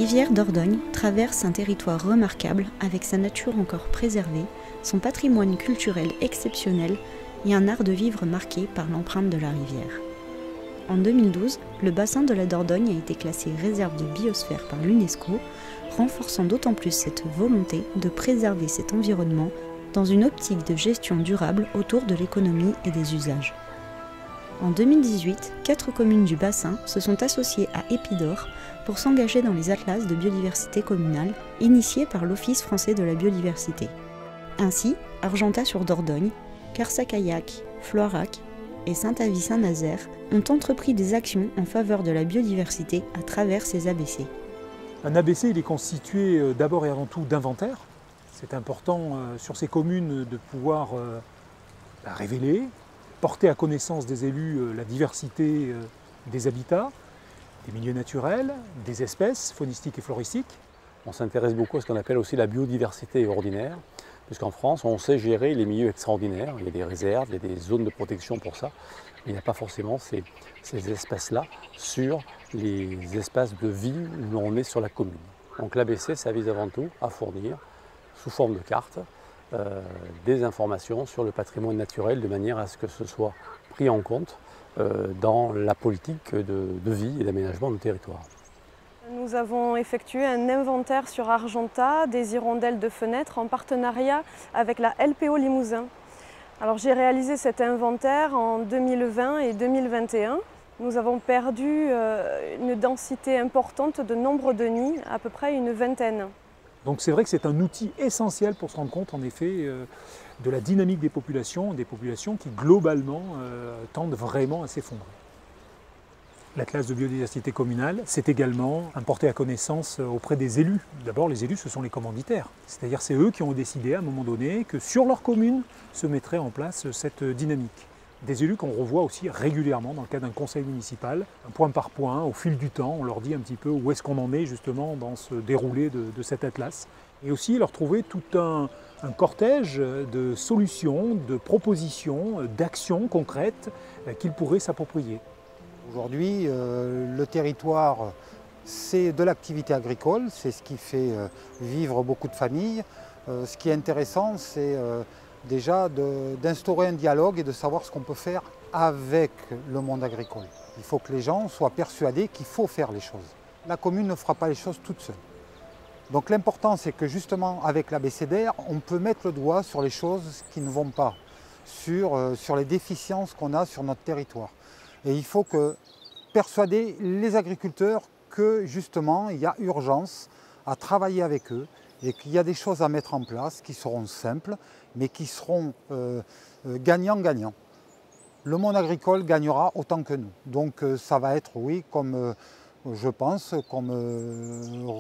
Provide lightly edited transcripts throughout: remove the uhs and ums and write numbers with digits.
rivière Dordogne traverse un territoire remarquable avec sa nature encore préservée, son patrimoine culturel exceptionnel et un art de vivre marqué par l'empreinte de la rivière. En 2012, le bassin de la Dordogne a été classé réserve de biosphère par l'UNESCO, renforçant d'autant plus cette volonté de préserver cet environnement dans une optique de gestion durable autour de l'économie et des usages. En 2018, 4 communes du bassin se sont associées à Épidor pour s'engager dans les atlas de biodiversité communale initiés par l'Office français de la biodiversité. Ainsi, Argentat-sur-Dordogne, Carsacaillac, Floirac et Saint-Avit-Saint-Nazaire ont entrepris des actions en faveur de la biodiversité à travers ces ABC. Un ABC, il est constitué d'abord et avant tout d'inventaire. C'est important sur ces communes de pouvoir révéler, porter à connaissance des élus la diversité des habitats, des milieux naturels, des espèces faunistiques et floristiques. On s'intéresse beaucoup à ce qu'on appelle aussi la biodiversité ordinaire, puisqu'en France, on sait gérer les milieux extraordinaires. Il y a des réserves, il y a des zones de protection pour ça. Mais il n'y a pas forcément ces espèces-là sur les espaces de vie où on est sur la commune. Donc l'ABC, ça vise avant tout à fournir, sous forme de carte, des informations sur le patrimoine naturel de manière à ce que ce soit pris en compte dans la politique de vie et d'aménagement du territoire. Nous avons effectué un inventaire sur Argentat des hirondelles de fenêtres en partenariat avec la LPO Limousin. Alors j'ai réalisé cet inventaire en 2020 et 2021. Nous avons perdu une densité importante de nombre de nids, à peu près une vingtaine. Donc c'est vrai que c'est un outil essentiel pour se rendre compte en effet de la dynamique des populations qui globalement tendent vraiment à s'effondrer. L'Atlas de biodiversité communale, c'est également un porté à connaissance auprès des élus. D'abord, les élus, ce sont les commanditaires. C'est-à-dire c'est eux qui ont décidé à un moment donné que sur leur commune se mettrait en place cette dynamique. Des élus qu'on revoit aussi régulièrement dans le cadre d'un conseil municipal, point par point, au fil du temps, on leur dit un petit peu où est-ce qu'on en est justement dans ce déroulé de cet atlas. Et aussi leur trouver tout un cortège de solutions, de propositions, d'actions concrètes qu'ils pourraient s'approprier. Aujourd'hui, le territoire, c'est de l'activité agricole, c'est ce qui fait vivre beaucoup de familles. Ce qui est intéressant, c'est déjà d'instaurer un dialogue et de savoir ce qu'on peut faire avec le monde agricole. Il faut que les gens soient persuadés qu'il faut faire les choses. La commune ne fera pas les choses toute seule. Donc l'important, c'est que justement, avec l'ABCDR, on peut mettre le doigt sur les choses qui ne vont pas, sur les déficiences qu'on a sur notre territoire. Et il faut persuader les agriculteurs que justement il y a urgence à travailler avec eux et qu'il y a des choses à mettre en place qui seront simples mais qui seront gagnant-gagnant. Le monde agricole gagnera autant que nous. Donc ça va être, oui, comme je pense, comme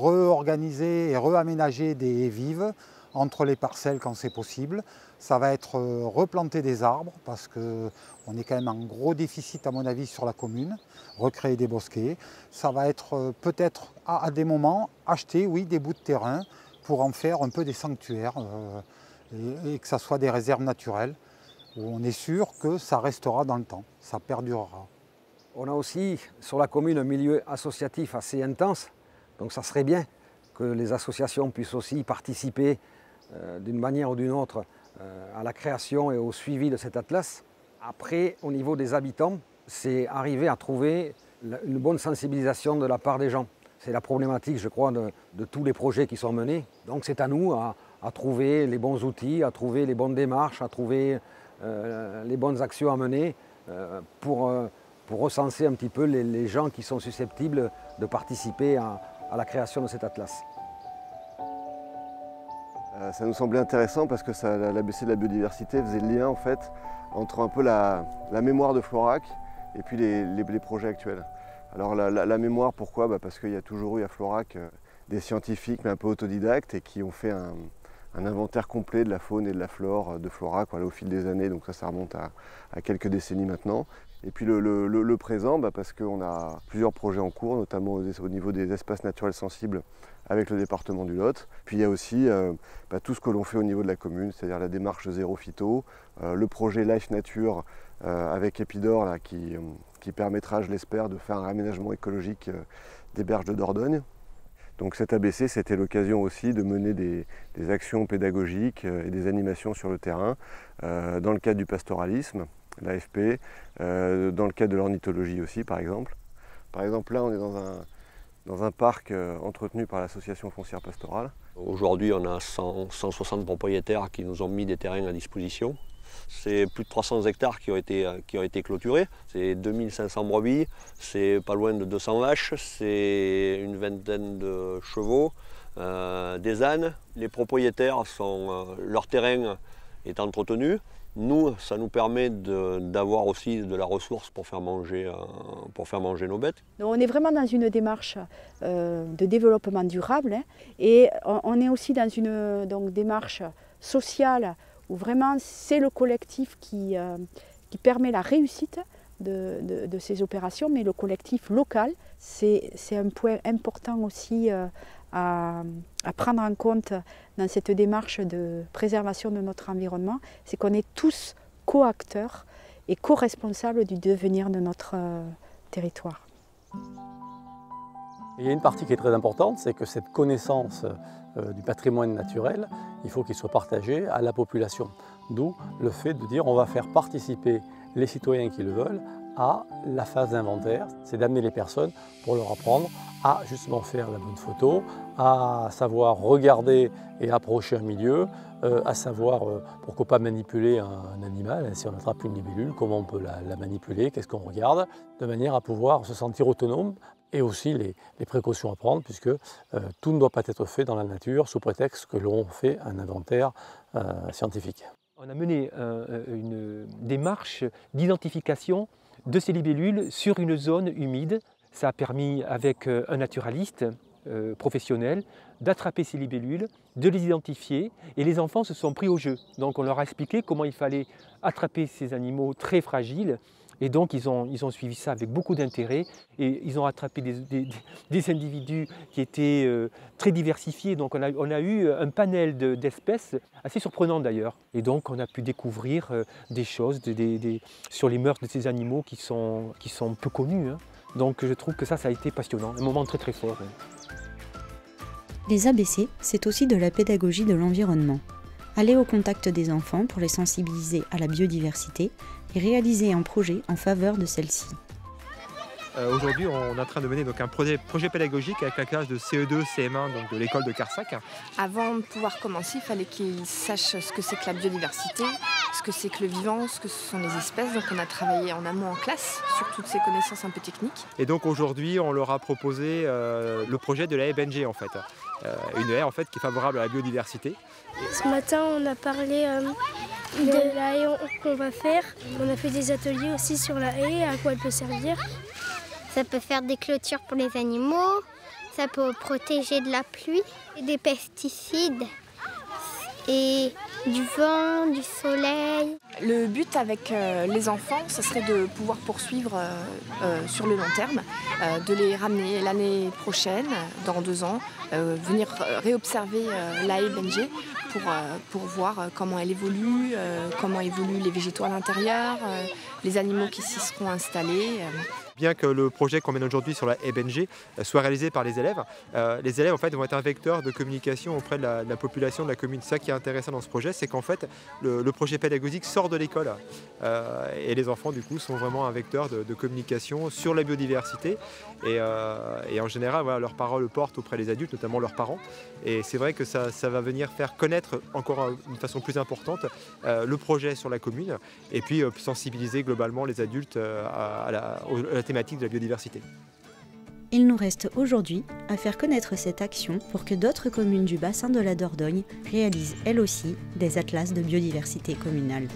réorganiser et réaménager des haies vives entre les parcelles quand c'est possible. Ça va être replanter des arbres parce qu'on est quand même en gros déficit à mon avis sur la commune, recréer des bosquets. Ça va être peut-être à des moments acheter, oui, des bouts de terrain pour en faire un peu des sanctuaires et que ça soit des réserves naturelles où on est sûr que ça restera dans le temps, ça perdurera. On a aussi sur la commune un milieu associatif assez intense, donc ça serait bien que les associations puissent aussi participer d'une manière ou d'une autre à la création et au suivi de cet atlas. Après, au niveau des habitants, c'est arriver à trouver une bonne sensibilisation de la part des gens. C'est la problématique, je crois, de tous les projets qui sont menés. Donc c'est à nous à trouver les bons outils, à trouver les bonnes démarches, à trouver les bonnes actions à mener pour recenser un petit peu les gens qui sont susceptibles de participer à la création de cet atlas. Ça nous semblait intéressant parce que l'ABC de la biodiversité faisait le lien en fait entre un peu la mémoire de Floirac et puis les projets actuels. Alors la mémoire, pourquoi? Parce qu'il y a toujours eu à Floirac des scientifiques mais un peu autodidactes et qui ont fait un inventaire complet de la faune et de la flore de Floirac au fil des années, donc ça remonte à quelques décennies maintenant. Et puis le présent, parce qu'on a plusieurs projets en cours, notamment au niveau des espaces naturels sensibles avec le département du Lot. Puis il y a aussi tout ce que l'on fait au niveau de la commune, c'est-à-dire la démarche zéro phyto, le projet Life Nature avec Épidor là, qui permettra, je l'espère, de faire un aménagement écologique des berges de Dordogne. Donc cet ABC, c'était l'occasion aussi de mener des actions pédagogiques et des animations sur le terrain dans le cadre du pastoralisme, l'AFP, dans le cadre de l'ornithologie aussi par exemple. Par exemple là on est dans un parc entretenu par l'association foncière pastorale. Aujourd'hui on a 160 propriétaires qui nous ont mis des terrains à disposition. C'est plus de 300 hectares qui ont été clôturés, c'est 2500 brebis, c'est pas loin de 200 vaches, c'est une vingtaine de chevaux, des ânes. Les propriétaires, leur terrain est entretenu. Nous, ça nous permet d'avoir aussi de la ressource pour faire manger nos bêtes. On est vraiment dans une démarche de développement durable et on est aussi dans une démarche sociale où vraiment c'est le collectif qui permet la réussite de ces opérations, mais le collectif local, c'est un point important aussi à prendre en compte dans cette démarche de préservation de notre environnement, c'est qu'on est tous co-acteurs et co-responsables du devenir de notre territoire. Il y a une partie qui est très importante, c'est que cette connaissance du patrimoine naturel, il faut qu'il soit partagé à la population. D'où le fait de dire on va faire participer les citoyens qui le veulent à la phase d'inventaire. C'est d'amener les personnes pour leur apprendre à justement faire la bonne photo, à savoir regarder et approcher un milieu, à savoir pourquoi pas manipuler un animal, si on attrape une libellule, comment on peut la manipuler, qu'est-ce qu'on regarde, de manière à pouvoir se sentir autonome. Et aussi les précautions à prendre, puisque tout ne doit pas être fait dans la nature sous prétexte que l'on fait un inventaire scientifique. On a mené une démarche d'identification de ces libellules sur une zone humide. Ça a permis, avec un naturaliste professionnel, d'attraper ces libellules, de les identifier, et les enfants se sont pris au jeu. Donc on leur a expliqué comment il fallait attraper ces animaux très fragiles. Et donc ils ont suivi ça avec beaucoup d'intérêt et ils ont attrapé des individus qui étaient très diversifiés. Donc on a eu un panel d'espèces assez surprenant d'ailleurs. Et donc on a pu découvrir des choses sur les mœurs de ces animaux qui sont peu connus. Hein. Donc je trouve que ça a été passionnant, un moment très très fort. Hein. Les ABC, c'est aussi de la pédagogie de l'environnement. Aller au contact des enfants pour les sensibiliser à la biodiversité et réaliser un projet en faveur de celle-ci. Aujourd'hui, on est en train de mener un projet pédagogique avec la classe de CE2, CM1 donc de l'école de Carsac. Avant de pouvoir commencer, il fallait qu'ils sachent ce que c'est que la biodiversité, ce que c'est que le vivant, ce que ce sont les espèces. Donc on a travaillé en amont en classe sur toutes ces connaissances un peu techniques. Et donc aujourd'hui, on leur a proposé le projet de la haie BNG en fait. Une haie en fait qui est favorable à la biodiversité. Ce matin, on a parlé de la haie qu'on va faire. On a fait des ateliers aussi sur la haie, à quoi elle peut servir. Ça peut faire des clôtures pour les animaux, ça peut protéger de la pluie, des pesticides et du vent, du soleil. Le but avec les enfants, ce serait de pouvoir poursuivre sur le long terme, de les ramener l'année prochaine, dans 2 ans, venir réobserver la haie BNG pour voir comment elle évolue, comment évoluent les végétaux à l'intérieur, les animaux qui s'y seront installés. Bien que le projet qu'on mène aujourd'hui sur la haie BNG soit réalisé par les élèves en fait vont être un vecteur de communication auprès de la population de la commune. Ça qui est intéressant dans ce projet, c'est qu'en fait le projet pédagogique sort de l'école et les enfants du coup sont vraiment un vecteur de communication sur la biodiversité et en général voilà, leurs paroles portent auprès des adultes, notamment leurs parents, et c'est vrai que ça va venir faire connaître encore d'une façon plus importante le projet sur la commune et puis sensibiliser globalement les adultes à la thématique de la biodiversité. Il nous reste aujourd'hui à faire connaître cette action pour que d'autres communes du bassin de la Dordogne réalisent elles aussi des atlas de biodiversité communale.